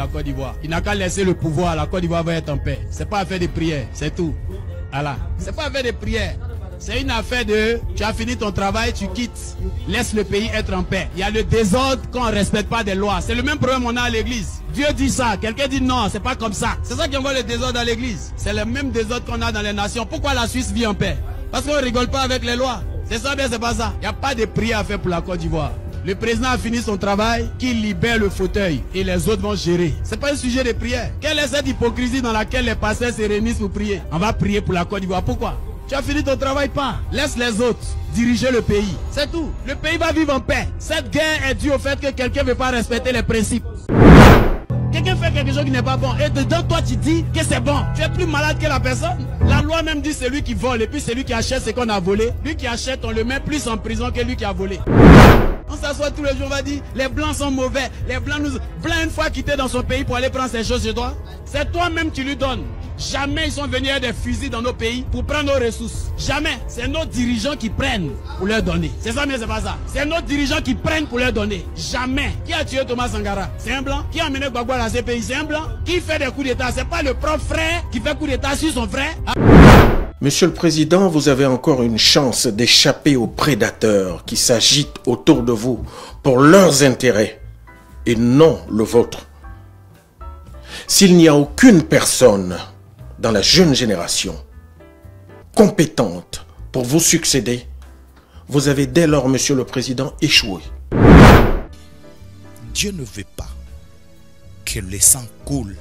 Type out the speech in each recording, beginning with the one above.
la Côte d'Ivoire. Il n'a qu'à laisser le pouvoir, la Côte d'Ivoire va être en paix. C'est pas affaire de prière, c'est tout. Voilà. C'est pas affaire de prière. C'est une affaire de, tu as fini ton travail, tu quittes. Laisse le pays être en paix. Il y a le désordre quand on ne respecte pas des lois. C'est le même problème qu'on a à l'église. Dieu dit ça, quelqu'un dit non, c'est pas comme ça. C'est ça qui envoie le désordre dans l'église. C'est le même désordre qu'on a dans les nations. Pourquoi la Suisse vit en paix? Parce qu'on ne rigole pas avec les lois. C'est ça bien, c'est pas ça. Il n'y a pas de prière à faire pour la Côte d'Ivoire. Le président a fini son travail, qu'il libère le fauteuil et les autres vont gérer. C'est pas un sujet de prière. Quelle est cette hypocrisie dans laquelle les pasteurs se réunissent pour prier? On va prier pour la Côte d'Ivoire. Pourquoi? Tu as fini ton travail, pas. Laisse les autres diriger le pays. C'est tout. Le pays va vivre en paix. Cette guerre est due au fait que quelqu'un ne veut pas respecter les principes. Quelqu'un fait quelque chose qui n'est pas bon. Et dedans, toi, tu dis que c'est bon. Tu es plus malade que la personne. La loi même dit c'est lui qui vole. Et puis c'est lui qui achète ce qu'on a volé. Lui qui achète, on le met plus en prison que lui qui a volé. On s'assoit tous les jours, on va dire les blancs sont mauvais. Les blancs nous... Blanc une fois quitté dans son pays pour aller prendre ses choses chez toi. C'est toi-même qui lui donnes. Jamais ils sont venus avec des fusils dans nos pays pour prendre nos ressources. Jamais. C'est nos dirigeants qui prennent pour leur donner. C'est ça, mais c'est pas ça. C'est nos dirigeants qui prennent pour leur donner. Jamais. Qui a tué Thomas Sankara? C'est un blanc. Qui a amené Gbagbo dans ces pays? C'est un blanc. Qui fait des coups d'État? C'est pas le propre frère qui fait coup d'État sur son frère. Monsieur le Président, vous avez encore une chance d'échapper aux prédateurs qui s'agitent autour de vous pour leurs intérêts et non le vôtre. S'il n'y a aucune personne dans la jeune génération compétente pour vous succéder, vous avez dès lors, Monsieur le Président, échoué. Dieu ne veut pas que le sang coule,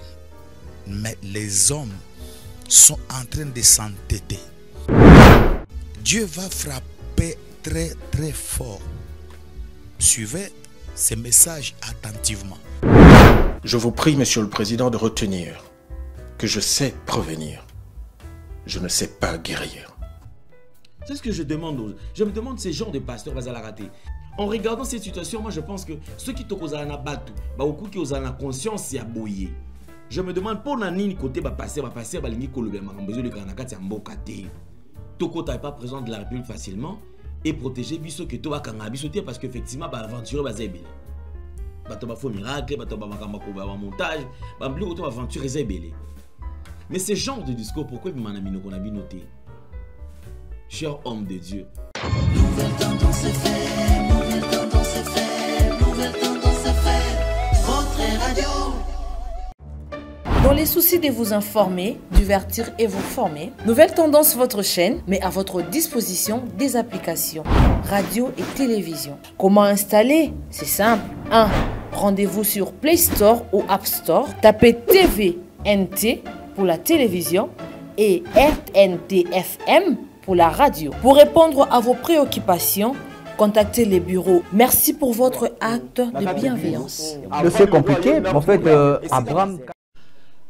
mais les hommes sont en train de s'entêter. Dieu va frapper très très fort. Suivez ces messages attentivement. Je vous prie, Monsieur le Président, de retenir que je sais prévenir. Je ne sais pas guérir. C'est ce que je demande. Je me demande ces genres de pasteurs va la rater. En regardant cette situation, moi je pense que ceux qui te causent la batu, beaucoup qui ont la conscience c'est aboyé. Je me demande pour nani côté passer balingi kolobe makambezo le kanaka ti mboka te. Toko t'as pas présent de la République facilement et protéger biso que to ba kanga biso te parce que effectivement ba aventure ba zebele. Ba to ba faux miracle, ba to ba makamba ko ba montage, ba mbli ko to aventure zebele. Mais ce genre de discours pourquoi manamino qu'on a bien noté? Cher homme de Dieu. Nouvelle tendance est faite, nouvelle tendance est faite, nouvelle tendance est faite. Votre radio. Dans les soucis de vous informer, divertir et vous former, Nouvelle Tendance, votre chaîne, met à votre disposition des applications, radio et télévision. Comment installer? C'est simple. 1. Rendez-vous sur Play Store ou App Store. Tapez TVNT pour la télévision et RNTFM pour la radio. Pour répondre à vos préoccupations, contactez les bureaux. Merci pour votre acte de bienveillance. C'est compliqué, mais en fait, Abraham...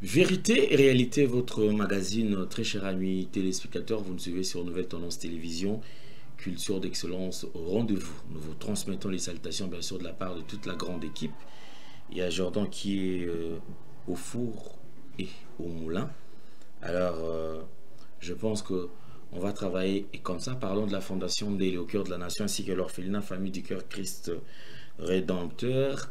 Vérité et réalité, votre magazine, très cher ami téléspectateurs, vous nous suivez sur Nouvelle Tendance Télévision, culture d'excellence au rendez-vous. Nous vous transmettons les salutations bien sûr de la part de toute la grande équipe. Il y a Jordan qui est au four et au moulin. Alors, je pense que on va travailler et comme ça, parlons de la fondation des au cœur de la nation ainsi que l'orphelinat Famille du Cœur Christ Rédempteur.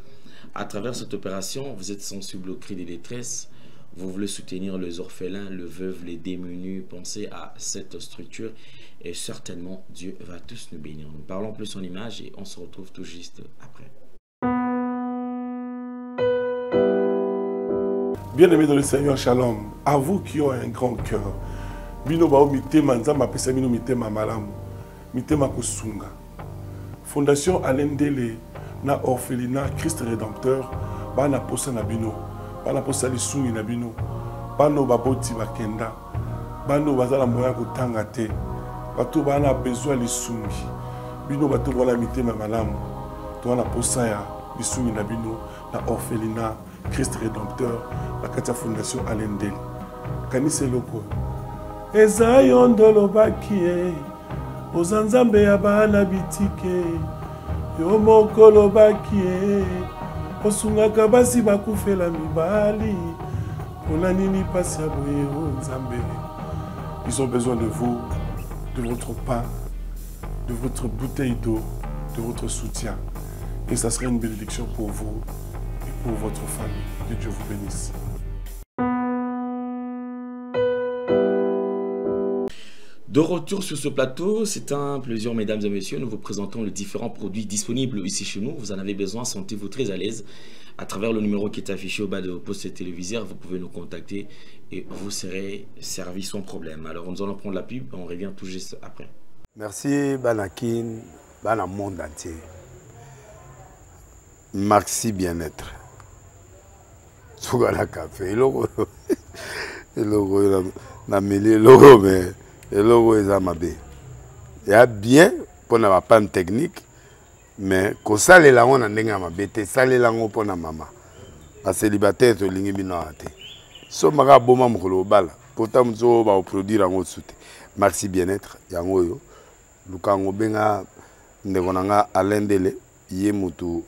À travers cette opération, vous êtes sensible aux cris des détresses. Vous voulez soutenir les orphelins, les veuves, les démunis. Pensez à cette structure et certainement Dieu va tous nous bénir. Nous parlons plus en image et on se retrouve tout juste après. Bien-aimés dans le Seigneur, shalom. À vous qui ont un grand cœur. Bino bao mitema nzamba pesa bino mitema malamu. Mitema kusunga. Fondation Alendele na orphelinat Christ Rédempteur bana posa na bino. Bana posa lisungi na bino. Bano baboti bakenda. Bano bazala moya kotanga te. Bato bana besoin lisungi. Bino bato wala mitema malamu. To na posa ya lisungi na bino na orphelinat Christ Rédempteur la katia fondation Alendele. Kanise loko. Eza yondolo bakie. Ozanzambe ya bana bitike. Yo mokolo bakie. Osungaka basi bakufela mibali. Pona nini pasi ya boye o Nzambe. Ils ont besoin de vous, de votre pain, de votre bouteille d'eau, de votre soutien. Et ça serait une bénédiction pour vous et pour votre famille. Que Dieu vous bénisse. De retour sur ce plateau, c'est un plaisir, mesdames et messieurs. Nous vous présentons les différents produits disponibles ici chez nous. Vous en avez besoin, sentez-vous très à l'aise. À travers le numéro qui est affiché au bas de vos postes téléviseurs, vous pouvez nous contacter et vous serez servi sans problème. Alors nous allons prendre la pub et on revient tout juste après. Merci Banakin, Bana monde entier. Maxi bien-être. Sougala café, logo, na mêlé logo mais le logo est amabé. Il y a bien pour la panne technique, mais quand ça les langues on n'enga amabé, ça les langues pour la maman. La célibataire to lingi binoate. So maga boma mkolo bala. Pourtant mzo ba produire en soute. Maxi bien-être yango yo. Lukango benga ndegonanga alendele yé mutu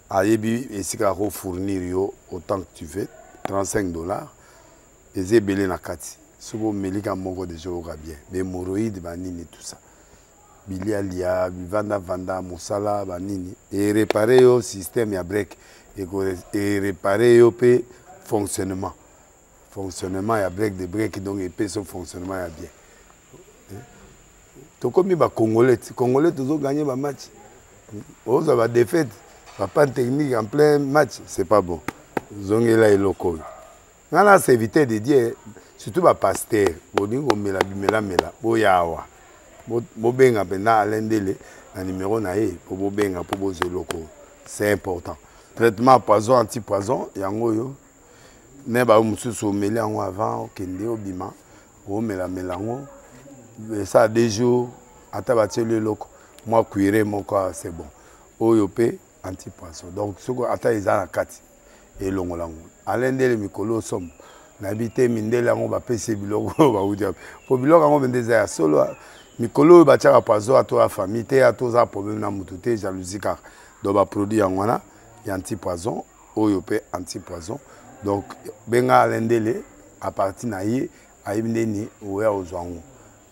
ayebi esika ko fournir yo autant que tu veux, $35. Eze belé na kati. Sobo melika moko de joga bien. Mais hémorroïdes banini tout ça. Bilialia, vanda musala banini et réparer yo système ya break et réparer yo pe fonctionnement ya break de break donc et pe son fonctionnement ya bien. To comme ba congolais toujours gagner ba match. On va défaite, va pas technique en plein match, c'est pas bon. Zongela et local. Nana c'est éviter de dire surtout ba pasteur, boningo mela boyawa. Bobenga pena alendele na numéro na ye pour bobenga pour boze loko. C'est important. Traitement poison anti-poison yango yo. Ne ba mususu meli yango avant kende obima. O melango. Ça des jours atabatie le loko. Moi cuire mon corps c'est bon. Oyo pe anti-poison. Donc soko ata izana kati et longolango. Alendele mikolo somme. N'habité mindele yango ba pese biloko ba udia. Po biloko yango bendeza ya solo mikolo batiaka poison à toi famille te à toi problème na mututé jalousie car donc ba produit yango y anti-poison oyo pe anti-poison donc benga alendele à partir na ye ayibindeni oya ozwango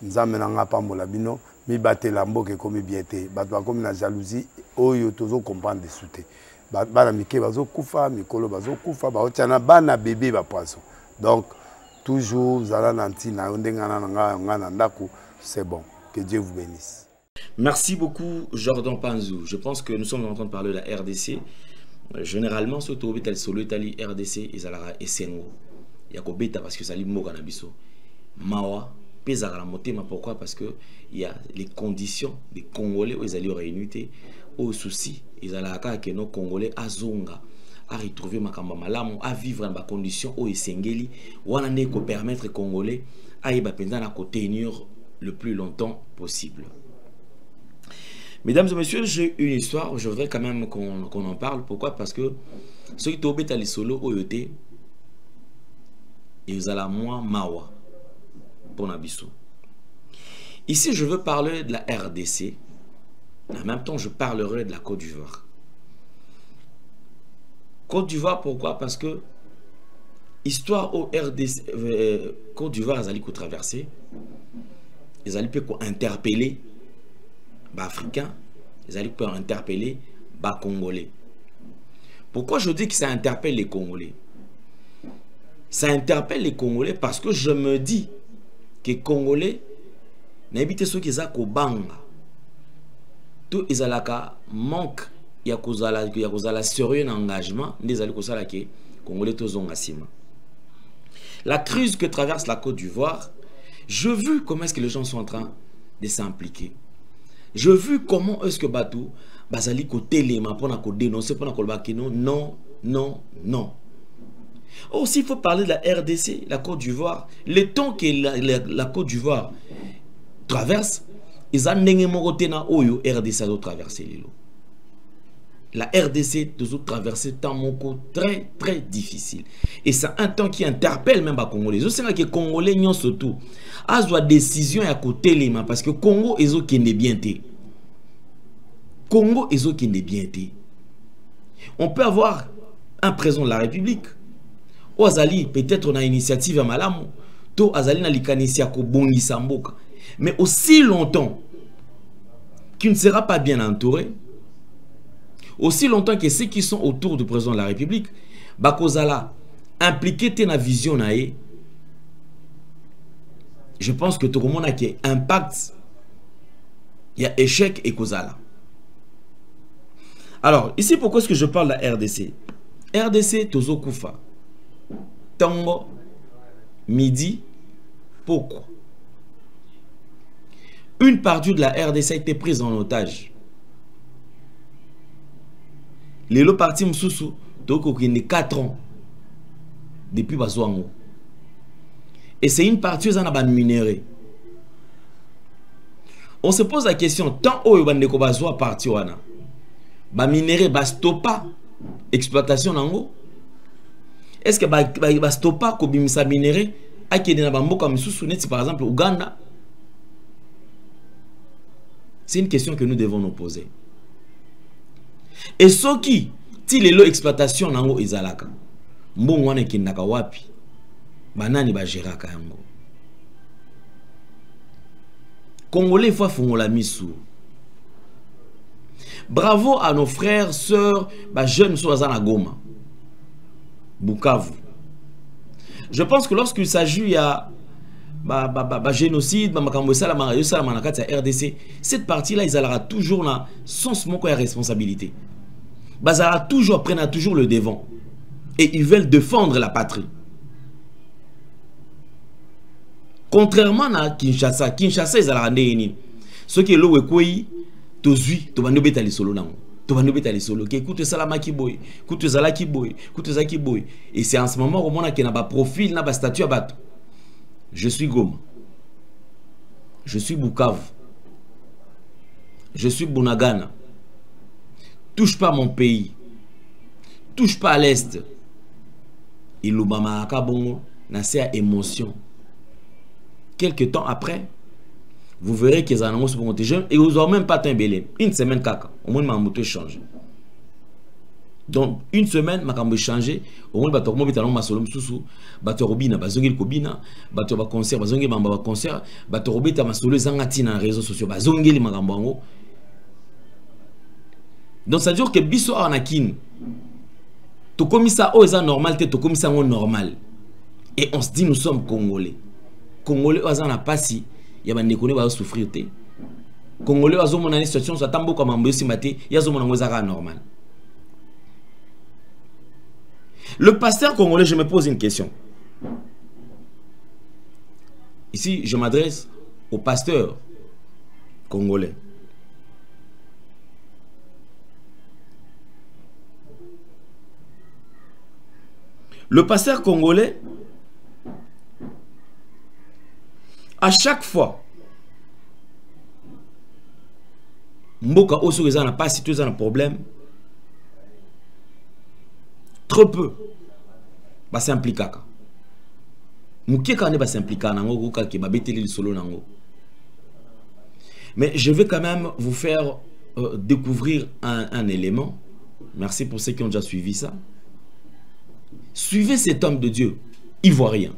nzambe nanga pambola bino mi batela mboke komi biete bato bakomi na jalousie oyo tozo comprendre de souté bana mike bazo kufa mikolo bazo kufa ba otiana bana bébé ba poison donc toujours zala nanti na ndengana nga na ndako c'est bon. Que Dieu vous bénisse. Merci beaucoup Jordan Panzou. Je pense que nous sommes en train de parler de la RDC. Généralement, ce tour est solo Italie RDC et Zalara SNO. Il y a Kobeta parce que ça lit Moga Nabiso. Mawa, Pesara Motema. Pourquoi? Parce que il y a les conditions des Congolais où ils allaient réunir au souci. Ils allaient à que nos Congolais à Zonga à retrouver Makamba Malamu à vivre dans des conditions où ils s'engagent. Où on a ne permettre aux Congolais à y tenir le plus longtemps possible. Mesdames et messieurs, j'ai une histoire, je voudrais quand même qu'on en parle. Pourquoi? Parce que ceux qui tombent à les solo OET, ils ont la moins mawa pour Nabiso. Ici, je veux parler de la RDC. En même temps, je parlerai de la Côte d'Ivoire. Côte d'Ivoire, pourquoi? Parce que histoire au RDC, Côte d'Ivoire, ils allaient traverser. Ils allaient interpeller les Africains, ils allaient interpeller les Congolais. Pourquoi je dis que ça interpelle les Congolais? Ça interpelle les Congolais parce que je me dis que les Congolais n'habitent ceux qui ont au banga. Tout ils ont manque, il y a sérieux engagement, ils ont que Congolais tous ont la crise que traverse la Côte d'Ivoire. Je vu comment est-ce que les gens sont en train de s'impliquer. Je vu comment est-ce que Batou bazali côté les mains pour nous dénoncer pour nous non. Aussi il faut parler de la RDC, la Côte d'Ivoire. Le temps que la Côte d'Ivoire traverse, ils ont n'engé moroté na oyo RDC a traversé les lots. La RDC doit traverser temps très très difficile. Et c'est un temps qui interpelle même les Congolais. Je sais que les Congolais n'ont surtout à la décision à côté les mains parce que Congo est qui n'est bien té. Congo est qui n'est bien té. On peut avoir un président de la République. Ou Azali peut-être on a une initiative à Malamu. To Azali na likanisia ko bongi samboka. Mais aussi longtemps qu'il ne sera pas bien entouré. Aussi longtemps que ceux qui sont autour du président de la République bakozala impliqué dans la vision nae. Je pense que tout le monde a qui impact, il y a échec et kozala. Alors, ici, pourquoi est-ce que je parle de la RDC? RDC, Tozo Koufa. Tango, midi, pourquoi? Une partie de la RDC a été prise en otage. Les lots partis Moussoussou, donc il y a 4 ans depuis Bazouango. Et c'est une partie qui a minéré. On se pose la question, tant où il y a Bazoua parti, ba minéré, ba stoppa exploitation nango. Est-ce que ba stoppa ko bimisa minéré a qui na bamboka Moussoussou net par exemple Ouganda? C'est une question que nous devons nous poser. Et ce qui, si les lots exploitation nango izalaka, mbongo wana kinaka wapi, banani ba geraka yango. Congolais faut fongola misu. Bravo à nos frères, sœurs, bah jeunes sur la Goma, Bukavu. Je pense que lorsqu'il s'agit à génocide, RDC, cette partie-là, ils aura toujours là, sans manquer de responsabilité. Ils prennent toujours le devant. Et ils veulent défendre la patrie. Contrairement à Kinshasa, ils aura des ce qui est là où tozui to bano betali solo nango to bano betali solo ke écoute ça la makiboy écoute ça la kiboy écoute ça kiboy et c'est en ce moment où on a qui n'a pas profil n'a pas statut à battre. Je suis Goma, je suis Bukavu, je suis Bunagana. Touche pas mon pays, touche pas à l'est. Il Obama akabongo na c'est émotion. Quelque temps après, vous verrez qu'ils en ont pour monter jeune et vous n'aurez même pas un belé. Une semaine caca, au moins ma moto change. Donc une semaine ma cambo changer, au moins bato mo bitalon masolom susu, bato robina bazongeli kobina, bato ba concert bazongeli bamba ba concert, bato robita masolo zangati na réseaux sociaux bazongeli makambo ngo. Donc ça veut dire que biso anakin to comme ça oh ça normal te to comme ça normal. Et on se dit nous sommes congolais. Congolais ozana pasi il y a des gens qui souffrir. Les Congolais ont une situation ça tambo comme un simate, il y a des normal. Le pasteur congolais, je me pose une question. Ici, je m'adresse au pasteur congolais. Le pasteur congolais, à chaque fois, Mboka Oso n'a pas si tu as un problème, trop peu, bah s'implique. Mouké ba s'implique nango ko ki ba beteli solo nango. Mais je vais quand même vous faire découvrir un élément. Merci pour ceux qui ont déjà suivi ça. Suivez cet homme de Dieu ivoirien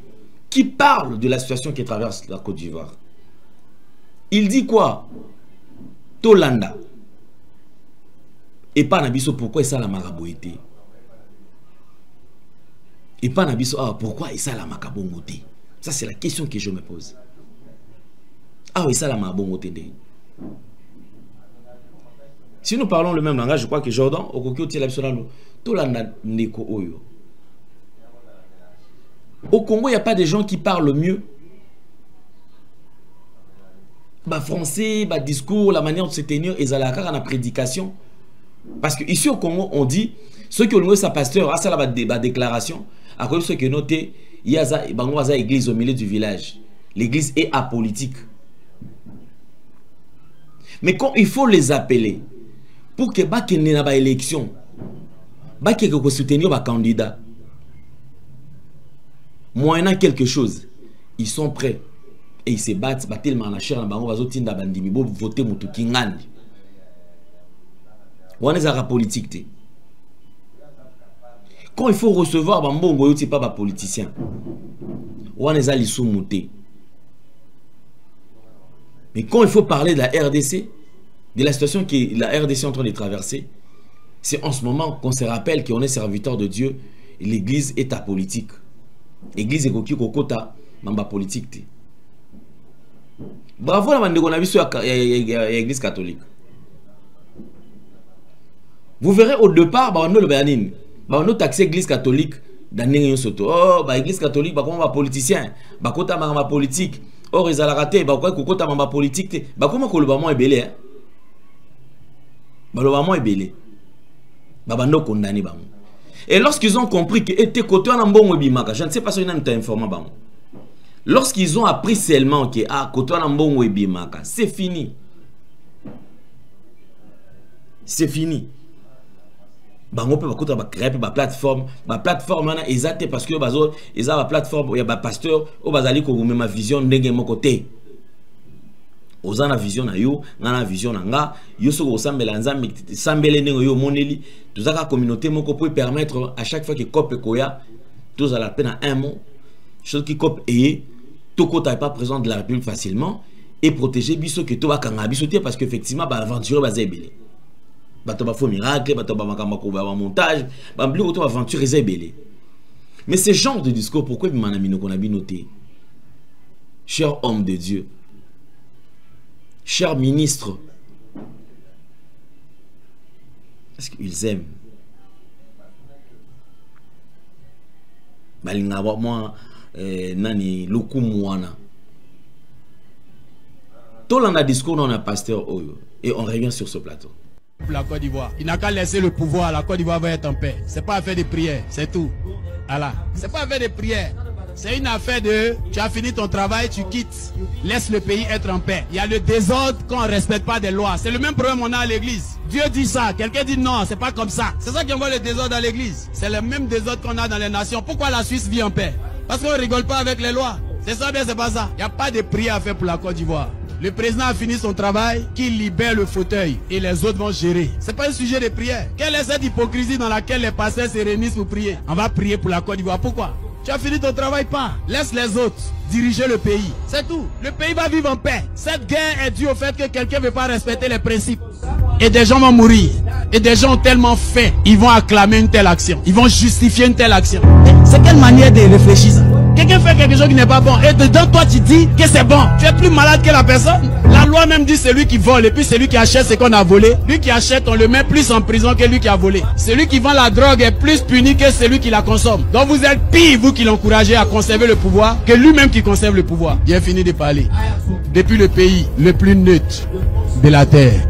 qui parle de la situation qui traverse la Côte d'Ivoire. Il dit quoi? Tolanda. Et pas Nabiso, pourquoi ça la marabouité? Et pas Nabiso, pourquoi ça la makabongoté? Ça c'est la question que je me pose. Ah oui, ça la makabongoté. Si nous parlons le même langage, je crois que Jordan, au Kokyo Tielabsolano, Tolanda Neko Oyo. Au Congo, il n'y a pas de gens qui parlent mieux. Bah, français, bah, discours, la manière de se tenir, et ça la prédication. Parce que ici au Congo, on dit, ceux qui ont loué sa pasteur, à ça la déclaration, à cause de ceux qui ont noté, il y a une église au milieu du village. L'église est apolitique. Mais quand il faut les appeler, pour que bah qu'il n'y ait pas d'élection, bah qu'il y ait soutenir un candidat, moyennant quelque chose, ils sont prêts et ils se battent, tellement la chair, on va voter pour Kingandi. On est à la politique. Quand il faut recevoir, on n'est pas politicien. On est à l'issoumoté. Mais quand il faut parler de la RDC, de la situation que la RDC est en train de traverser, c'est en ce moment qu'on se rappelle qu'on est serviteur de Dieu l'église est ta politique. L'église est kokota mamba politique. Bravo la bande qu'on a vu sur l'église catholique. Vous verrez au départ, le Bénin, nous taxer l'église catholique dans soto. Oh, l'église catholique, comment va politicien, kota mamba politique. Or ils ont raté, kota mamba politique. Comment que le maman est belé, hein? Le maman est belé. Babando condamné bam. Et lorsqu'ils ont compris que était côté en bon webimaka, je ne sais pas si on a informé bam. Lorsqu'ils ont appris seulement que ah côté en bon webimaka, c'est fini. C'est fini. Bango peut côté ba créer ba plateforme na exacté parce que bazo ils ont ba plateforme il y a ba pasteur au bazali ko même vision ndenge mon côté. Ozana vision na yo, ngana vision na nga, yo soko sambela nzambe sambele nengo yo moneli, tozaka communauté moko pour permettre à chaque fois que cop koya, tous à la peine à un mot, chose qui cop et toko ta pas présent de la République facilement et protéger biso que to bakanga biso parce que effectivement ba aventure ba zebele. Ba to ba faux miracle, ba to ba makamba ko ba montage, ba mbli auto aventure zebele. Mais ce genre de discours pourquoi manami no konabi noté? Cher homme de Dieu, chers ministres, est-ce qu'ils aiment? Moi, nani luku mwana. Tout le discours dans un pasteur Oyo et on revient sur ce plateau. La Côte d'Ivoire, il n'a qu'à laisser le pouvoir. La Côte d'Ivoire va être en paix. C'est pas affaire de prière, c'est tout. Voilà. C'est pas affaire de prière. C'est une affaire de, tu as fini ton travail, tu quittes, laisse le pays être en paix. Il y a le désordre quand on ne respecte pas des lois. C'est le même problème qu'on a à l'église. Dieu dit ça, quelqu'un dit non, c'est pas comme ça. C'est ça qui envoie le désordre dans l'église. C'est le même désordre qu'on a dans les nations. Pourquoi la Suisse vit en paix? Parce qu'on ne rigole pas avec les lois. C'est ça bien, c'est pas ça. Il n'y a pas de prière à faire pour la Côte d'Ivoire. Le président a fini son travail, qu'il libère le fauteuil et les autres vont gérer. C'est pas un sujet de prière. Quelle est cette hypocrisie dans laquelle les pasteurs se réunissent pour prier? On va prier pour la Côte d'Ivoire. Pourquoi? Tu as fini ton travail, pas. Laisse les autres diriger le pays. C'est tout. Le pays va vivre en paix. Cette guerre est due au fait que quelqu'un ne veut pas respecter les principes. Et des gens vont mourir. Et des gens ont tellement fait. Ils vont acclamer une telle action. Ils vont justifier une telle action. C'est quelle manière de réfléchir ça? Quelqu'un fait quelque chose qui n'est pas bon. Et dedans, toi, tu dis que c'est bon. Tu es plus malade que la personne. La loi même dit celui qui vole. Et puis celui qui achète ce qu'on a volé. Lui qui achète, on le met plus en prison que lui qui a volé. Celui qui vend la drogue est plus puni que celui qui la consomme. Donc vous êtes pire, vous qui l'encouragez à conserver le pouvoir, que lui-même qui conserve le pouvoir. Bien fini de parler. Depuis le pays le plus neutre de la terre.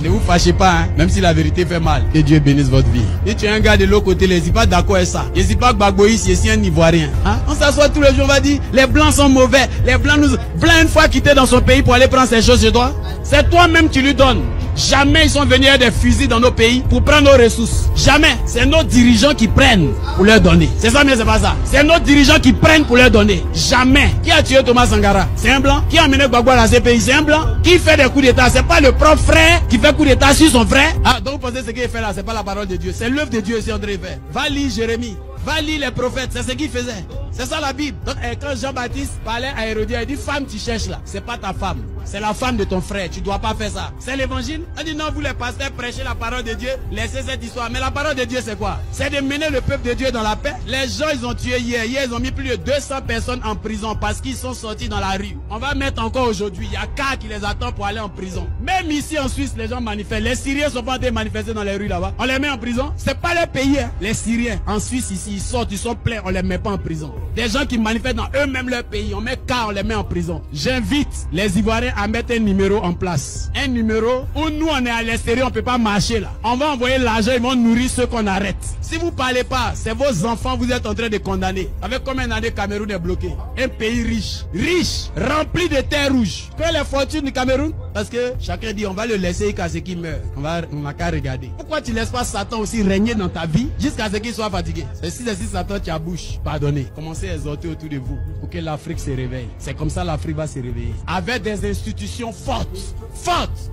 Ne vous fâchez pas, hein, même si la vérité fait mal. Que Dieu bénisse votre vie. Si tu es un gars de l'autre côté, n'hésite pas d'accord avec ça. N'hésite pas que Bagboïs est un Ivoirien. Hein? On s'assoit tous les jours, on va dire, les Blancs sont mauvais. Les Blancs nous... Blanc une fois quitté dans son pays pour aller prendre ses choses chez toi. C'est toi-même qui lui donnes. Jamais ils sont venus avec des fusils dans nos pays pour prendre nos ressources. Jamais. C'est nos dirigeants qui prennent pour leur donner. C'est ça, mais c'est pas ça. C'est nos dirigeants qui prennent pour leur donner. Jamais. Qui a tué Thomas Sankara? C'est un blanc. Qui a amené Gbagbo à ces pays? C'est un blanc. Qui fait des coups d'état? C'est pas le propre frère qui fait coup d'état sur son frère. Ah, donc vous pensez ce qu'il fait là, c'est pas la parole de Dieu. C'est l'œuvre de Dieu, c'est André fait. Va lire Jérémie. Va lire les prophètes, c'est ce qu'il faisait. C'est ça la Bible. Donc quand Jean-Baptiste parlait à Hérodias, il dit femme tu cherches là, c'est pas ta femme, c'est la femme de ton frère, tu dois pas faire ça. C'est l'évangile. On dit non, vous les pasteurs prêchez la parole de Dieu, laissez cette histoire. Mais la parole de Dieu c'est quoi? C'est de mener le peuple de Dieu dans la paix. Les gens ils ont tué hier, ils ont mis plus de 200 personnes en prison parce qu'ils sont sortis dans la rue. On va mettre encore aujourd'hui, il y a cas qui les attend pour aller en prison. Même ici en Suisse, les gens manifestent. Les Syriens sont pas en train de manifester dans les rues là-bas. On les met en prison. C'est pas les pays, hein. Les Syriens en Suisse ici. Ils sortent, ils sont pleins, on les met pas en prison. Des gens qui manifestent dans eux-mêmes leur pays, on met cas, on les met en prison. J'invite les Ivoiriens à mettre un numéro en place. Un numéro où nous on est à l'extérieur, on peut pas marcher là. On va envoyer l'argent, ils vont nourrir ceux qu'on arrête. Si vous parlez pas, c'est vos enfants, vous êtes en train de condamner. Avec combien d'années Cameroun est bloqué? Un pays riche, rempli de terres rouges. Que les fortunes du Cameroun? Parce que chacun dit on va le laisser jusqu'à ce qu'il meure. On va qu'à regarder. Pourquoi tu laisses pas Satan aussi régner dans ta vie jusqu'à ce qu'il soit fatigué? Et si Satan tu as bouche, pardonnez. Commencez à exhorter autour de vous pour que l'Afrique se réveille. C'est comme ça l'Afrique va se réveiller. Avec des institutions fortes,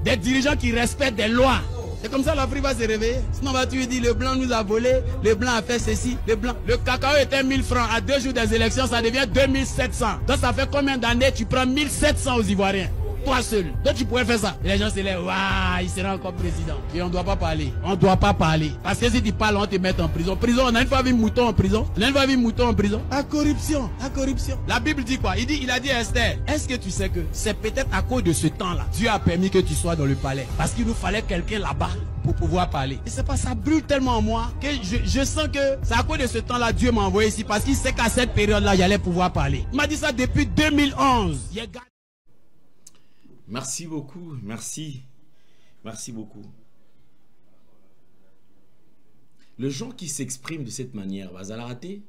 des dirigeants qui respectent des lois. C'est comme ça l'Afrique va se réveiller. Sinon on va tu dire le blanc nous a volé, le blanc a fait ceci, le blanc. Le cacao était 1000 francs. À 2 jours des élections, ça devient 2700. Donc ça fait combien d'années tu prends 1700 aux Ivoiriens? toi seul. Donc tu pourrais faire ça. Et les gens se lèvent, waouh, il sera encore président. Et on ne doit pas parler. On ne doit pas parler. Parce que si tu parles, on te met en prison. Prison, on a une fois vu mouton en prison. On a une fois vu mouton en prison. La corruption, la corruption. La Bible dit quoi? Il a dit à Esther, est-ce que tu sais que c'est peut-être à cause de ce temps-là, Dieu a permis que tu sois dans le palais. Parce qu'il nous fallait quelqu'un là-bas pour pouvoir parler. Et c'est pas, ça brûle tellement en moi que je sens que c'est à cause de ce temps-là Dieu m'a envoyé ici parce qu'il sait qu'à cette période-là, j'allais pouvoir parler. Il m'a dit ça depuis 2011. Merci beaucoup, merci. Merci beaucoup. Les gens qui s'expriment de cette manière, vous allez rater.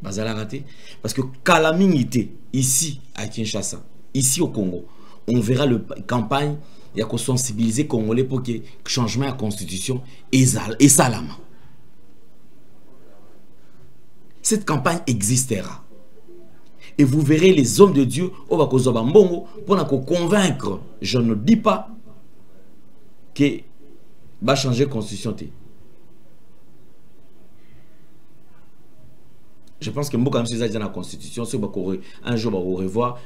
Vous allez rater. Parce que calamité, ici à Kinshasa, ici au Congo, on verra la campagne, il y a qu'on sensibiliser les Congolais pour que le changement de la constitution et salama. Cette campagne existera. Et vous verrez les hommes de Dieu pour convaincre. Je ne dis pas que va changer la constitution. Je pense que quand même dans la constitution, un jour on va revoir,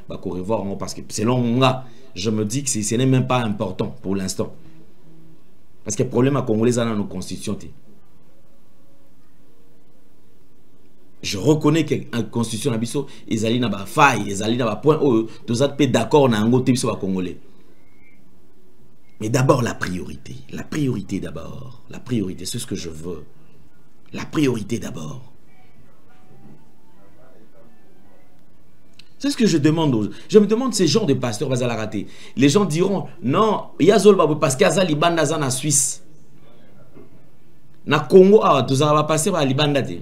parce que selon moi, je me dis que ce n'est même pas important pour l'instant. Parce que le problème à Congolais dans nos constitutions. Je reconnais que la constitution nabiso ezali na ba faille, ezali na ba point où tous êtes d'accord na ngote biso ba Congolais. Mais d'abord la priorité d'abord, la priorité, c'est ce que je veux. La priorité d'abord. C'est ce que je demande. Je me demande ces gens de pasteurs va la rater. Les gens diront non, yazol babu parce qu'il y a libanda za na Suisse. Na Congo ah tous va passer par libanda de.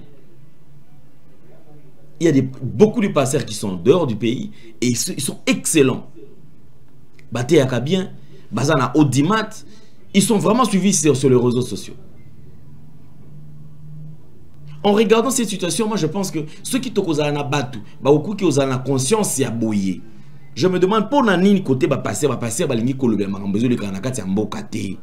Il y a beaucoup de pasteurs qui sont dehors du pays et ils sont excellents. Baté Yakabien, Bazana Audimat, ils sont vraiment suivis sur les réseaux sociaux. En regardant cette situation, moi je pense que ceux qui toquent na batu, beaucoup qui ont la conscience ya boyé. Je me demande pour nani côté va passer balingi kolobe makambezo le kanakati ya mboka te.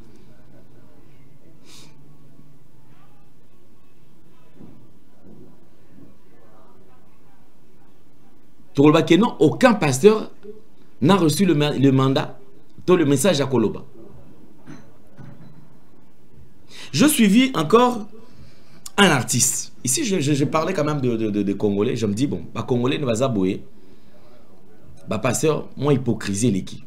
Non, aucun pasteur n'a reçu le mandat, le message à Koloba. Je suivis encore un artiste. Ici, je parlais quand même de Congolais. Je me dis, bon, bah, Congolais ne va pas bouer. Bah, pasteur, moi, hypocrisie l'équipe.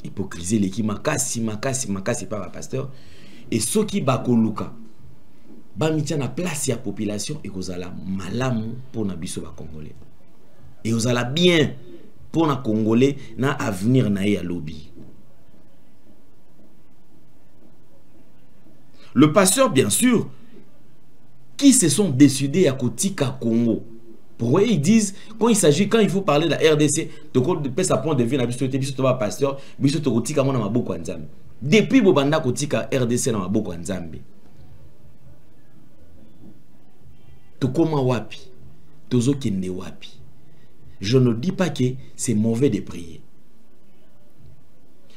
Hypocrisie l'équipe. Makasi, pas ma pasteur. Et ceux qui bakoluka. Ba mitia na place ya population et kozala malamu pour na biso ba Congolais. Et kozala bien pour na Congolais na avenir na ya lobby. Le pasteur bien sûr qui se sont décidés à kotika Congo. Pour eux ils disent quand il faut parler de la RDC, de quoi de sa point de vue na biso to ba pasteur, biso to kotika mona maboko ya Nzambe. Depuis bobanda kotika RDC na maboko ya Nzambe. Tokoma wapi, tozo kende wapi. Je ne dis pas que c'est mauvais de prier.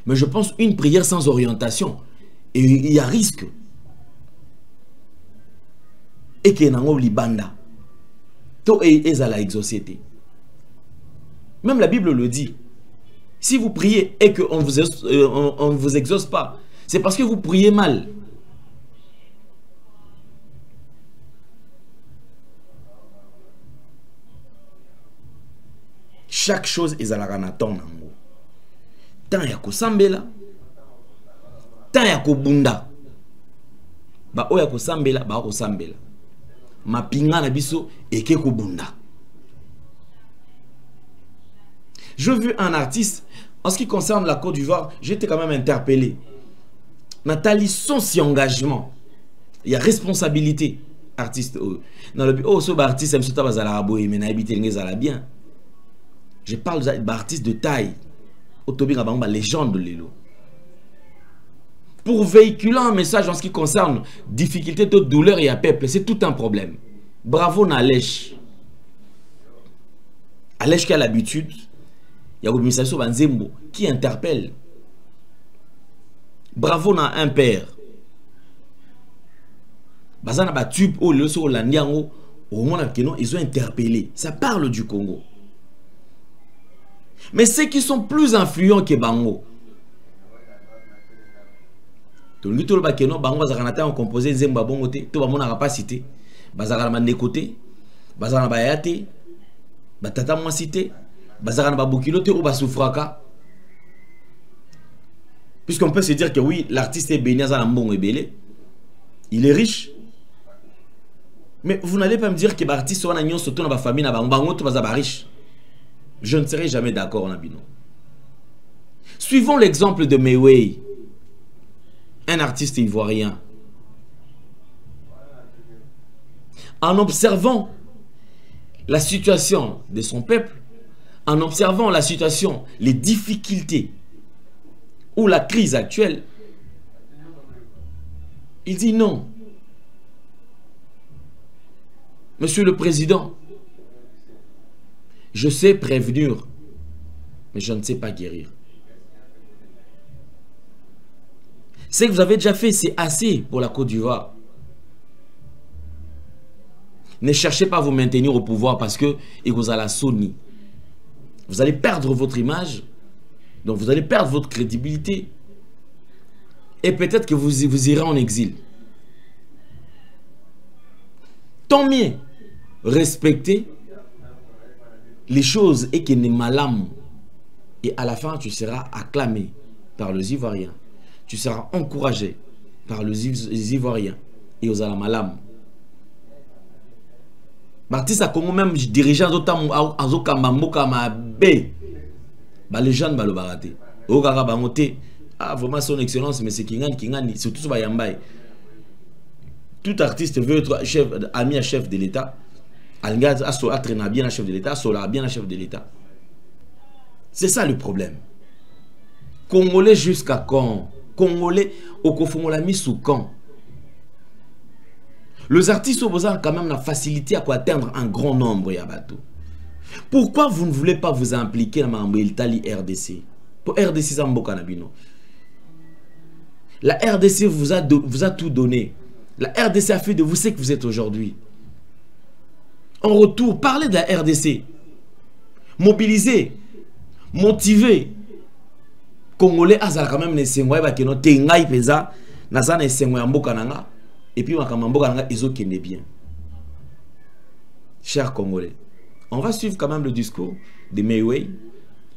Mais je pense une prière sans orientation, et il y a risque. Et que nango libanda. To ezala exaucé. Même la Bible le dit. Si vous priez et qu'on ne vous exauce pas, c'est parce que vous priez mal. Chaque chose est à la ranaton. Tant ya ko sambela, tant ya ko bunda. Ba oya ko sambela, ba ko sambela. Ma pinga na biso eke ko bunda. Je vu un artiste en ce qui concerne la Côte d'Ivoire, j'étais quand même interpellé. Nathalie son si engagement, il y a responsabilité artiste. Dans le oh so artiste aime ça bazala aboye mais na habiter ngezala bien. Je parle d'artistes de taille. Autobin Abamba, légende de l'élo. Pour véhiculer un message en ce qui concerne difficulté, de douleur et à peuple, c'est tout un problème. Bravo Nalèche. Alèche qui a l'habitude, il y a l'administration Banzembo qui interpelle. Bravo na un père. Bazana ba tube au le sur landiango au moment où ils ont interpellé. Ça parle du Congo. Mais ceux qui sont plus influents que Bango, tout le bakeno Bango bazarana ont composé Zemba Bongote, tout le monde n'a capacité, bazarana Mandekote, bazarana Bayate, batata Mwasite, bazarana Babukilote ou Basufraka. Puisqu'on peut se dire que oui, l'artiste est béni à Mbongo et Belé, il est riche. Mais vous n'allez pas me dire que l'artiste soit un surtout dans la famille, dans Bango, tout va riche. Je ne serai jamais d'accord, Nabino. Suivons l'exemple de Mewey, un artiste ivoirien. En observant la situation de son peuple, en observant la situation, les difficultés ou la crise actuelle, il dit non. Monsieur le Président, je sais prévenir, mais je ne sais pas guérir. Ce que vous avez déjà fait, c'est assez pour la Côte d'Ivoire. Ne cherchez pas à vous maintenir au pouvoir parce que vous allez sonner. Vous allez perdre votre image, donc vous allez perdre votre crédibilité. Et peut-être que vous irez en exil. Tant mieux, respectez les choses et qu'il n'est malam. Et à la fin, tu seras acclamé par les Ivoiriens. Tu seras encouragé par les Ivoiriens et aux Alamalam. L'artiste a Congo même dirigeant à Zokamamboka Mabe. Les gens ne vont pas le ah, vraiment son excellence, mais c'est Kingani, surtout sur Bayambaye. Tout artiste veut être chef, ami à chef de l'État. Alingad a traîné bien à chef de l'État, Sola bien à chef de l'État. C'est ça le problème. Congolais jusqu'à quand? Congolais au Kofongo l'a mis sous quand? Les artistes ont quand même la facilité à atteindre un grand nombre. Yabato. Pourquoi vous ne voulez pas vous impliquer dans l'Italie RDC? Pour RDC Zamboka Nabino. La RDC vous a tout donné. La RDC a fait de vous ce que vous êtes aujourd'hui. En retour, parlez de la RDC. Mobilisez, motivez. Congolais, azal quand même les Sengway qui n'ont tengai pesa, nazana et Sengway ambokananga, et puis makamambokananga ils ont qu'une bien. Chers Congolais, on va suivre quand même le discours de Mewey.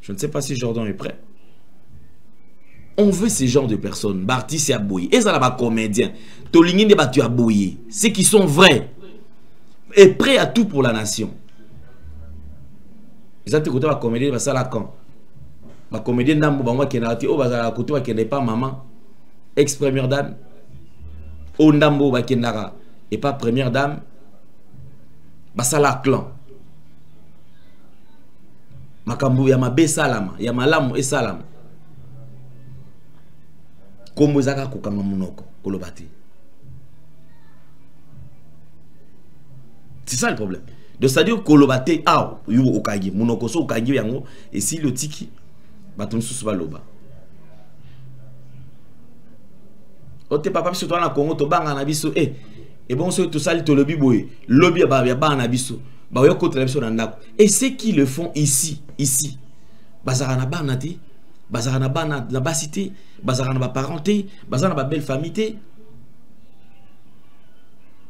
Je ne sais pas si Jordan est prêt. On veut ces genres de personnes. Barti c'est abouillé. Et ça là-bas comédien. Tolingin de battu abouillé. Ceux qui sont vrais et prêts à tout pour la nation. Ils ont écouté la comédie de ça là quand. La comédienne d'Ambo Bangwa qui n'a pas oh bazala côté qui n'est pas maman. Ex-première dame. Ondambo Bakendara et pas première dame. Basala clan. Makambu Yamabe Salama, Yamalamu et Salam. Comme vous avez dit, c'est ça le problème. Donc c'est-à-dire Kolobate ah yu okagi munoko so okagi yango et si le tiki baton sous baloba. Ote papa biso to na Congo to banga na biso et bon so to sali to lobi boy lobby ba na biso ba yo contre la biso na ndako et ceux qui le font ici bazara na bana te bazara na bana na basité bazara na ba parenté bazara na ba belle famille.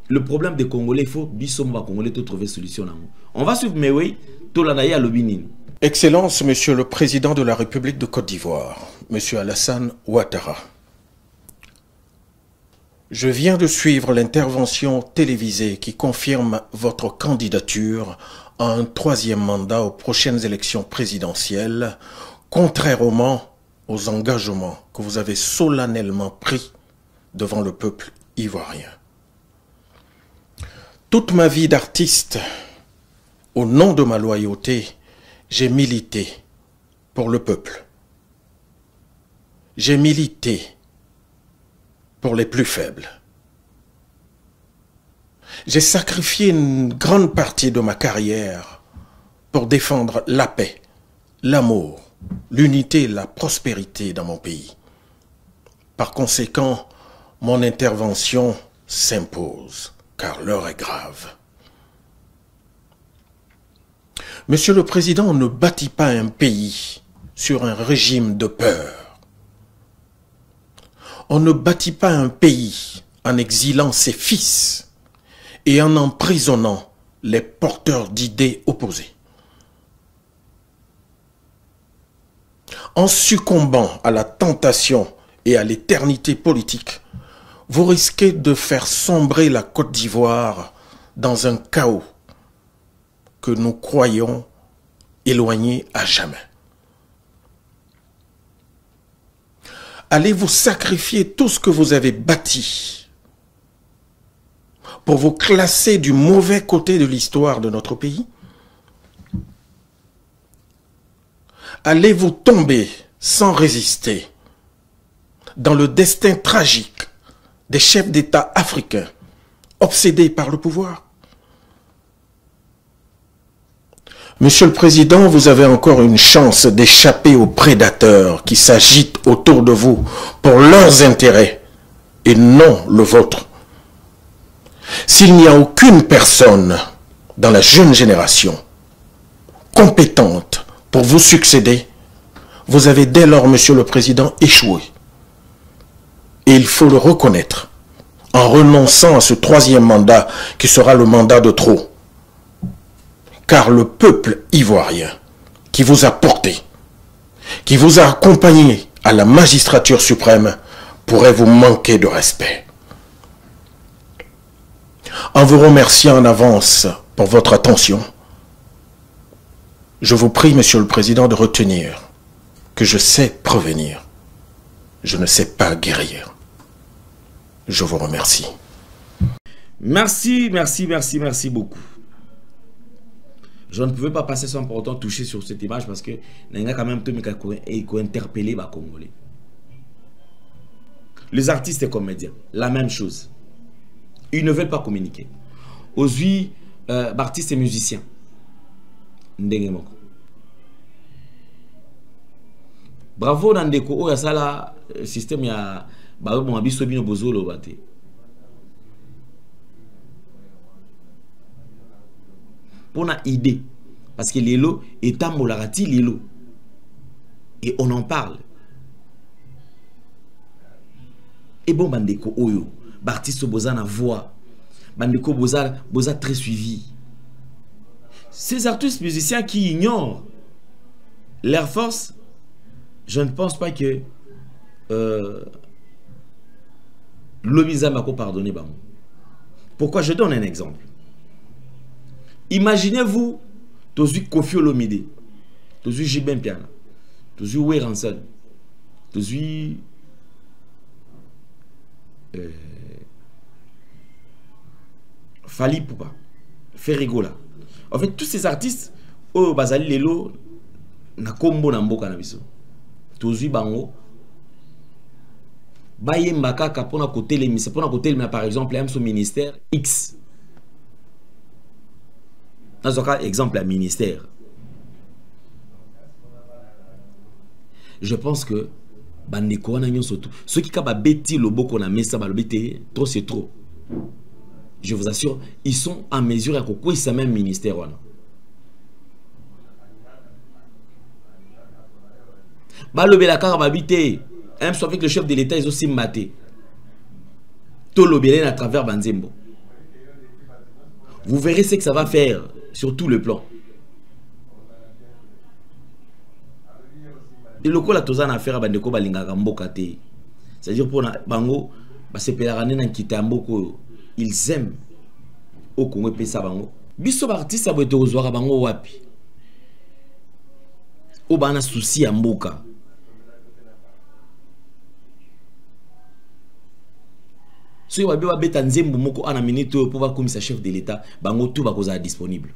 Le problème des Congolais, il faut bisomba Congolais de trouver solution. On va suivre Mewey, Tolanaya Lobinin. Excellence, Monsieur le Président de la République de Côte d'Ivoire, Monsieur Alassane Ouattara. Je viens de suivre l'intervention télévisée qui confirme votre candidature à un 3e mandat aux prochaines élections présidentielles, contrairement aux engagements que vous avez solennellement pris devant le peuple ivoirien. Toute ma vie d'artiste, au nom de ma loyauté, j'ai milité pour le peuple. J'ai milité pour les plus faibles. J'ai sacrifié une grande partie de ma carrière pour défendre la paix, l'amour, l'unité et la prospérité dans mon pays. Par conséquent, mon intervention s'impose. Car l'heure est grave. Monsieur le Président, on ne bâtit pas un pays sur un régime de peur. On ne bâtit pas un pays en exilant ses fils et en emprisonnant les porteurs d'idées opposées. En succombant à la tentation et à l'éternité politique, vous risquez de faire sombrer la Côte d'Ivoire dans un chaos que nous croyons éloigné à jamais. Allez-vous sacrifier tout ce que vous avez bâti pour vous classer du mauvais côté de l'histoire de notre pays? Allez-vous tomber sans résister dans le destin tragique des chefs d'État africains obsédés par le pouvoir? Monsieur le Président, vous avez encore une chance d'échapper aux prédateurs qui s'agitent autour de vous pour leurs intérêts et non le vôtre. S'il n'y a aucune personne dans la jeune génération compétente pour vous succéder, vous avez dès lors, Monsieur le Président, échoué. Et il faut le reconnaître en renonçant à ce troisième mandat qui sera le mandat de trop. Car le peuple ivoirien qui vous a porté, qui vous a accompagné à la magistrature suprême, pourrait vous manquer de respect. En vous remerciant en avance pour votre attention, je vous prie, Monsieur le Président, de retenir que je sais prévenir, je ne sais pas guérir. Je vous remercie. Merci beaucoup. Je ne pouvais pas passer sans pour autant toucher sur cette image parce que il y a quand même tout interpellé les Congolais. Les artistes et comédiens, la même chose. Ils ne veulent pas communiquer. Aujourd'hui, artistes et musiciens. Bravo Nandeko, oh, il y a ça là, système, il y a bon abisso bino bozolo bate. Pour une idée, parce que l'élo est un molarati l'élo et on en parle. Et bon Bandeko Oyo, Bartisto Boza na voix, Bandeko Boza très suivi. Ces artistes musiciens qui ignorent leur force, je ne pense pas que l'Omiza m'a pardonné. Pourquoi? Je donne un exemple. Imaginez-vous, tous Kofi Olomide, tous Jibin Piana, tous Wéranson, tous Fali Poupa, Ferrigola. En fait, tous ces artistes, oh Bazali Lelo, na kombo na mboka na biso. Tous bango. Baye Mbaka pour na côté les ministères, pour na côté par exemple, même son ministère X. Dans un cas, exemple, un ministère. Je pense que ceux qui ont bêti le beau qu'on a mis ça, trop c'est trop. Je vous assure, ils sont en mesure à quoi ce même ministère. Même avec le chef de l'État, ils ont aussi maté. Tout le à travers Banzembo. Vous verrez ce que ça va faire sur tout le plan. Et le coup la tozan a faire bandeko balinga mboka te. C'est-à-dire pour bango ba sepelarané na kitamboko, ils aiment au Congo pesa bango. Biso ba artiste abo to ozwaka bango wapi. O bana souci ya mboka. Si vous avez un nzembo moko ana minute pour voir comme chef de l'État, bango tout va causer disponible.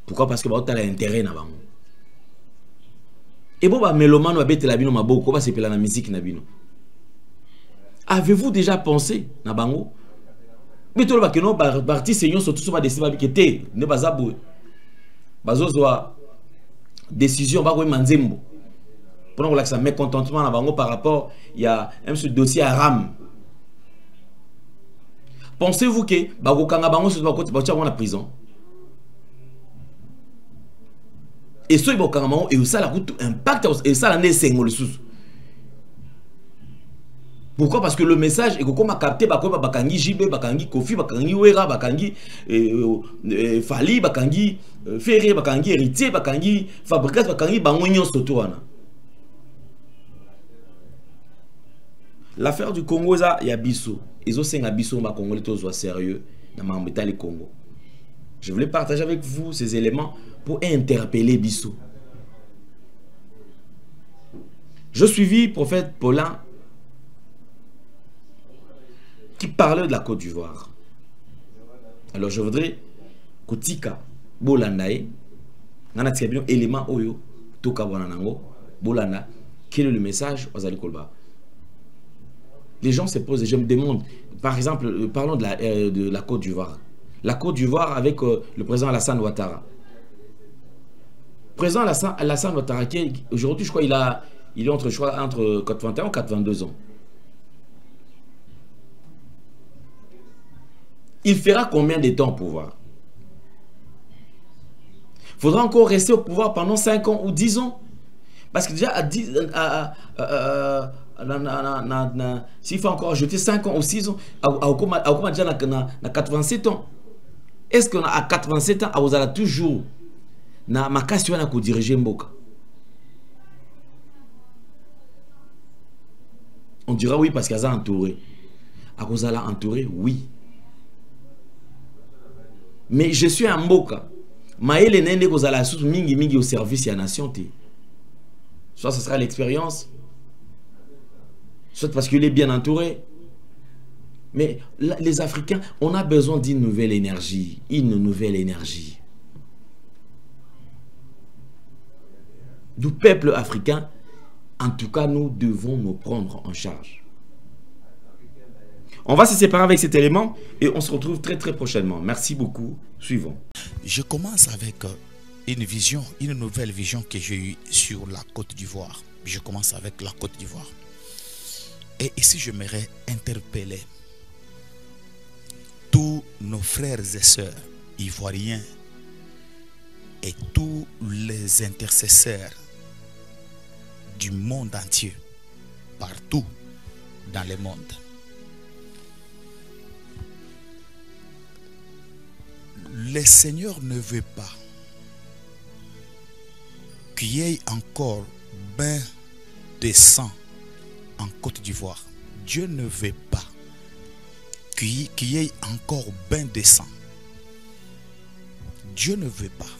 Pourquoi? Parce que vous avez intérêt na bango. Et bon ba mélomane va bête la bino maboko va se pela na musique na bino. Avez-vous déjà pensé na bango? Mais tout le monde ba parti seigneur surtout sur ba décision ba bikete ne bazabo. Bazozwa décision ba ko manzembo. Pour que ça mécontentement na bango par rapport il y a un ce dossier à RAM. Pensez-vous que Bagokanga Bango se doit côté la prison? et so ibokangama et ça la route impact et ça la nesengo le sous. Pourquoi? Parce que le message est comme capté bakangi JB, bakangi Kofi, bakangi Wera, bakangi Fali, bakangi Ferré, bakangi Héritier, bakangi Fabricat, bakangi Bangonyo Sotoana. L'affaire du Congo, il y a Bissou. Ils ont 5 Bissou, ma Congolais, tous soient sérieux dans ma métal Congo. Je voulais partager avec vous ces éléments pour interpeller Bissou. Je suivis prophète Paulin qui parlait de la Côte d'Ivoire. Alors je voudrais Kotika Bolandae, nana tiabino élément oyo toka bonanango Bolanda, quel est le message aux Alikolba? Les gens se posent et je me demande, par exemple, parlons de la Côte d'Ivoire. La Côte d'Ivoire avec le président Alassane Ouattara. Le président Alassane Ouattara, aujourd'hui, je crois, il est entre 81 et 82 ans. Il fera combien de temps au pouvoir? Il faudra encore rester au pouvoir pendant 5 ans ou 10 ans. Parce que déjà, s'il faut encore ajouter 5 ans ou 6 ans, à déjà 87 ans. Est-ce qu'on a à 87 ans, vous allez toujours na makasi wana ko diriger mboka? On dira oui parce qu'ils ont entouré. À cause de entouré, oui. Mais je suis un mboka. Maël nende ko zala sous mingi au service de la nation. Soit ce sera l'expérience, soit parce qu'il est bien entouré. Mais les Africains, on a besoin d'une nouvelle énergie. Une nouvelle énergie. Du peuple africain, en tout cas, nous devons nous prendre en charge. On va se séparer avec cet élément et on se retrouve très prochainement. Merci beaucoup. Suivons. Je commence avec une vision, une nouvelle vision que j'ai eue sur la Côte d'Ivoire. Je commence avec la Côte d'Ivoire. Et ici, je m'aimerais interpeller tous nos frères et sœurs ivoiriens et tous les intercesseurs du monde entier, partout dans le monde. Le Seigneur ne veut pas qu'il y ait encore bain de sang en Côte d'Ivoire. Dieu ne veut pas qu'il y ait encore bain de sang. Dieu ne veut pas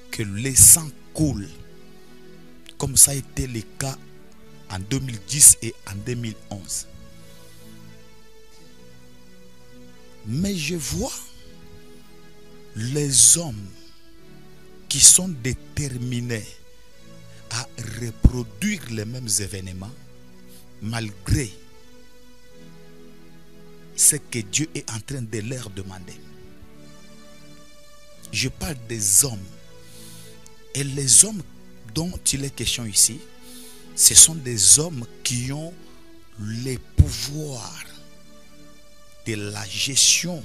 que le sang coule comme ça a été le cas en 2010 et en 2011. Mais je vois les hommes qui sont déterminés à reproduire les mêmes événements malgré ce que Dieu est en train de leur demander. Je parle des hommes. Et les hommes dont il est question ici, ce sont des hommes qui ont les pouvoirs de la gestion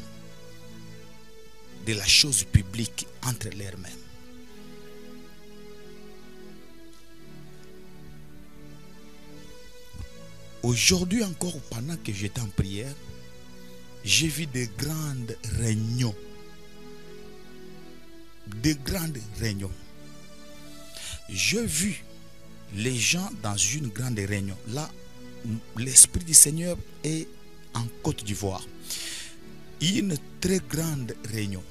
de la chose publique entre leurs mains. Aujourd'hui encore, pendant que j'étais en prière, j'ai vu de grandes réunions. De grandes réunions. J'ai vu les gens dans une grande réunion. Là, l'Esprit du Seigneur est en Côte d'Ivoire. Une très grande réunion.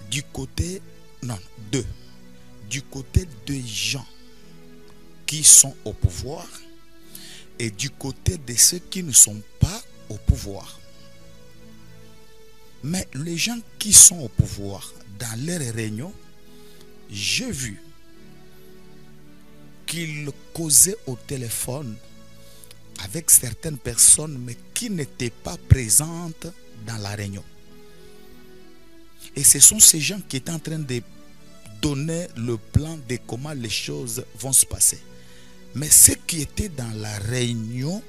Du côté, non, deux. Du côté des gens qui sont au pouvoir et du côté de ceux qui ne sont pas au pouvoir. Mais les gens qui sont au pouvoir, dans leurs réunions, j'ai vu qu'ils causaient au téléphone avec certaines personnes, mais qui n'étaient pas présentes dans la réunion. Et ce sont ces gens qui étaient en train de donner le plan de comment les choses vont se passer. Mais ceux qui étaient dans la réunion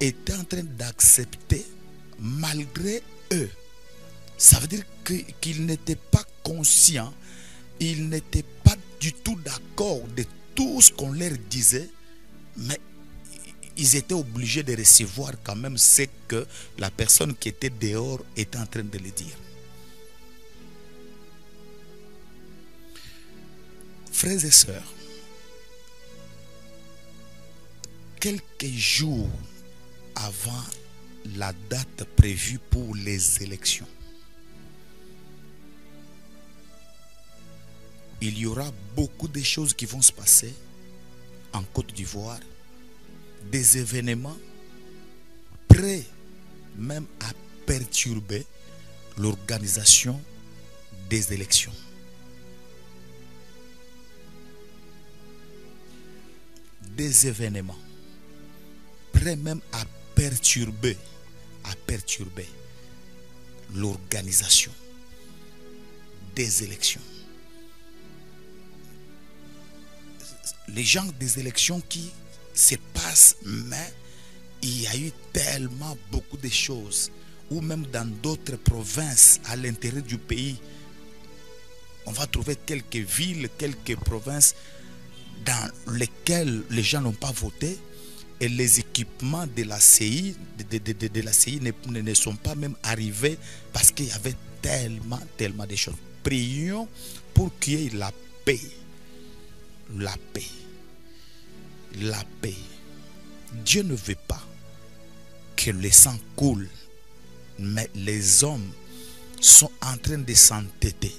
étaient en train d'accepter malgré eux. Ça veut dire qu'ils n'étaient pas conscients Ils n'étaient pas du tout d'accord de tout ce qu'on leur disait, mais ils étaient obligés de recevoir quand même ce que la personne qui était dehors était en train de le dire. Frères et sœurs, quelques jours avant la date prévue pour les élections, il y aura beaucoup de choses qui vont se passer en Côte d'Ivoire, des événements prêts même à perturber l'organisation des élections. Des événements prêts même à perturber l'organisation des élections. Les gens des élections qui se passent, mais il y a eu tellement beaucoup de choses, ou même dans d'autres provinces à l'intérieur du pays, on va trouver quelques villes, quelques provinces dans lesquelles les gens n'ont pas voté et les équipements de la CI, de la CI ne sont pas même arrivés parce qu'il y avait tellement de choses. Prions pour qu'il y ait la paix. La paix. La paix. Dieu ne veut pas que le sang coule, mais les hommes sont en train de s'entêter.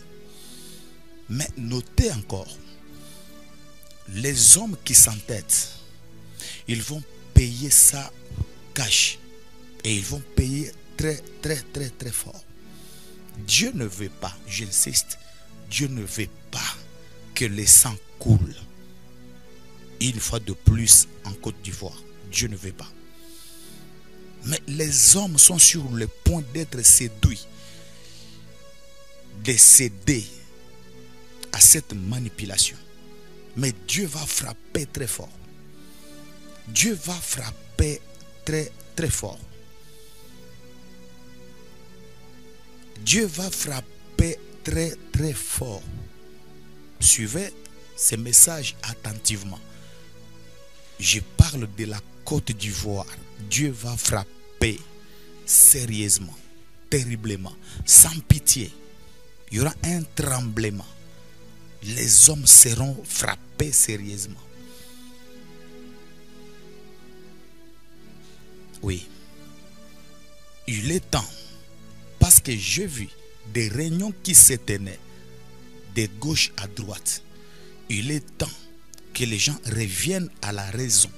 Mais notez encore, les hommes qui s'entêtent, ils vont payer ça cash et ils vont payer très fort. Dieu ne veut pas, j'insiste, Dieu ne veut pas que le sang coule. Une fois de plus en Côte d'Ivoire, Dieu ne veut pas. Mais les hommes sont sur le point d'être séduits, de céder à cette manipulation. Mais Dieu va frapper très fort. Dieu va frapper très fort. Dieu va frapper très fort. Suivez ces messages attentivement. Je parle de la Côte d'Ivoire. Dieu va frapper sérieusement, terriblement, sans pitié. Il y aura un tremblement. Les hommes seront frappés sérieusement. Oui. Il est temps, parce que j'ai vu des réunions qui se tenaient de gauche à droite. Il est temps que les gens reviennent à la raison.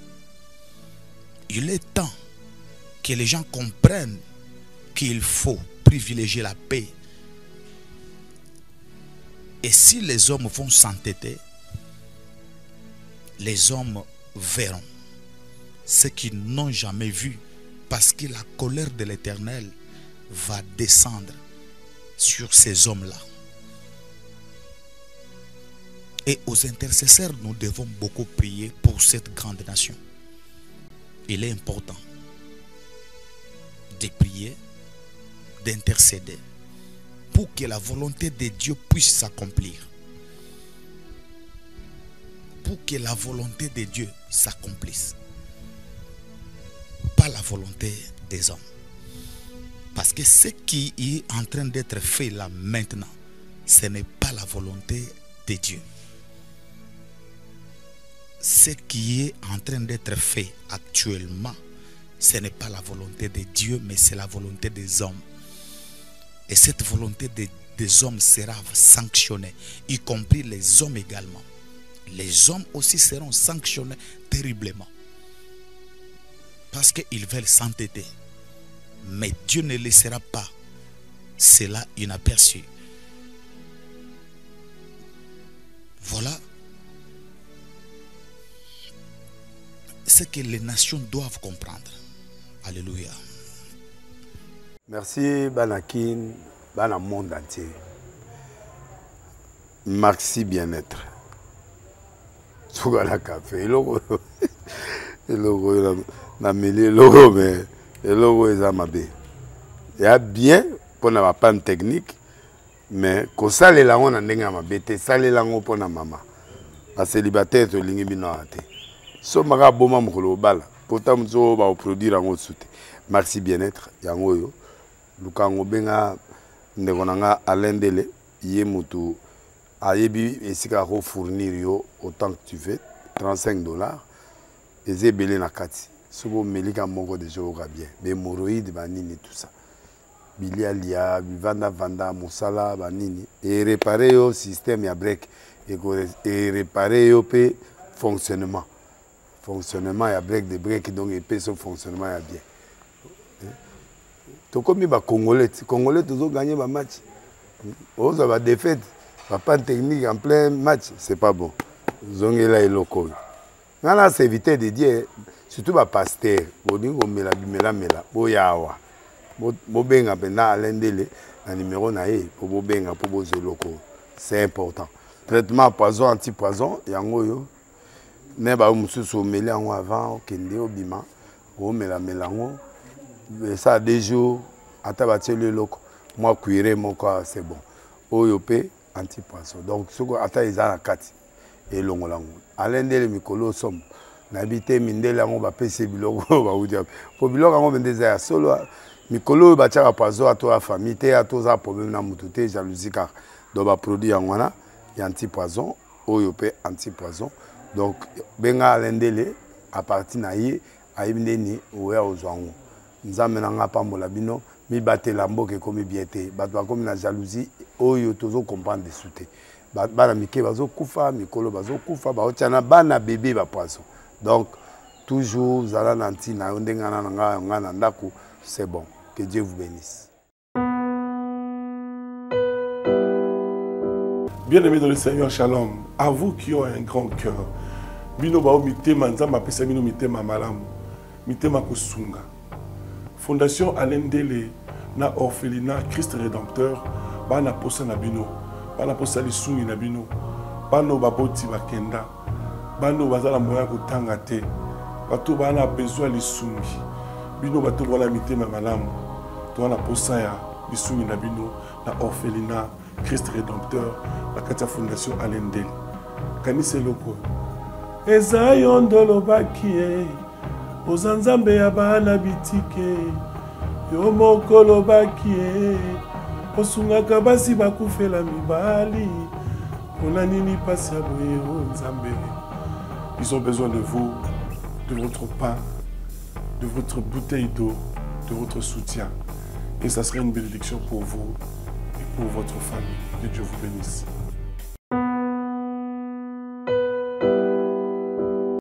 Il est temps que les gens comprennent qu'il faut privilégier la paix. Et si les hommes vont s'entêter, les hommes verront ce qu'ils n'ont jamais vu, parce que la colère de l'Éternel va descendre sur ces hommes-là. Et aux intercesseurs, nous devons beaucoup prier pour cette grande nation. Il est important de prier, d'intercéder pour que la volonté de Dieu puisse s'accomplir. Pour que la volonté de Dieu s'accomplisse. Pas la volonté des hommes. Parce que ce qui est en train d'être fait là maintenant, ce n'est pas la volonté de Dieu. Ce qui est en train d'être fait actuellement, ce n'est pas la volonté de Dieu, mais c'est la volonté des hommes. Et cette volonté des hommes sera sanctionnée, y compris les hommes également. Les hommes aussi seront sanctionnés terriblement. Parce qu'ils veulent s'entêter. Mais Dieu ne laissera pas cela inaperçu. Voilà ce que les nations doivent comprendre. Alléluia. Merci Banakin, Bana monde entier. Merci bien-être. Sougala café, logo na mêlé logo mais logo est amabe. Il y a bien pour la panne technique mais kosalela ngo na ndenge ya mabe te salela ngo mpo na mama bacélibataire tolingi bino awa te so maka boma mokolo obala pota motu oyo baoproduire yango su te merci bien-être yango oyo luka yango benga ndeko na nga Alain Dele ye motu ayebi esika akofournir yo autant que tu veux $35 eza ebele na kati soki omelika moko deja oyoka bien bemoroïde banini tout ça bilialia bivandavanda mosala banini erepare yo système ya break erepare yo mpe fonctionnement ya break de break donc epesa fonctionnement ya bien tokomi bacongolais tozoganye bamatch ozwa badéfaite bapane technique en plein match c'est pas bon zongela eloko oyo nga na serviteur de Dieu surtout bapaster bolingi komela bimelamela boya awa bobenga mpenza Alain Dele na numéro na ye po bobenga po bozwa eloko c'est important traitement poison anti-poison yango oyo ne ba mosusu omeli yango avant okende obima omelamela yango ça 2 jours ata batieli eloko mwa cuire moko c'est bon oyo mpe anti-poison donc soko ata eza na kati elongola yango Alain Dele mikolo somme nayebi te mindele yango bapesi biloko bauti po biloko yango mpe eza ya solo mikolo oyo batiaka poison ato ya famille te atoza problème na motu te jalousie kaka donc baproduit yango wana ya anti-poison oyo mpe anti-poison donc benga Alain Dele à partir na ye ayebi ndeni oya ozwa yango nzambe na nga pambola bino mibatela mboka ekomi bien te bato bakomi na jalousie oyo tozokomprendre desu te bana mike bazokufa mikolo bazokufa baotiana bana bebe bapoison donc toujours zala na ntina yo ndenge na nga na ndako c'est bon que Dieu vous bénisse. Bien-aimés dans le Seigneur, shalom. À vous qui ont un grand cœur, bino bao mitema nzamba pesa bino mitema malamu, mitema kosunga. Fondation Alain Dele na orphelinat Christ Rédempteur, bana posa na bino, bana posa lisungi na bino, bano baboti bakenda, bano bazala moya kotanga te, bato bana besoin lisungi, bino bato wala mitema malamu, to wana posa ya lisungi na bino na orphelinat Christ Rédempteur, la Katia Fondation Alain Dele. Kanise loko. Eza yondolo bakie, ozanzambe ya bana bitike, yo mokolo bakie, osungaka basi bakufela mibali, pona nini pasi ya boye o nzambe. Ils ont besoin de vous, de votre pain, de votre bouteille d'eau, de votre soutien. Et ça serait une bénédiction pour vous. Pour votre famille. Que Dieu vous bénisse.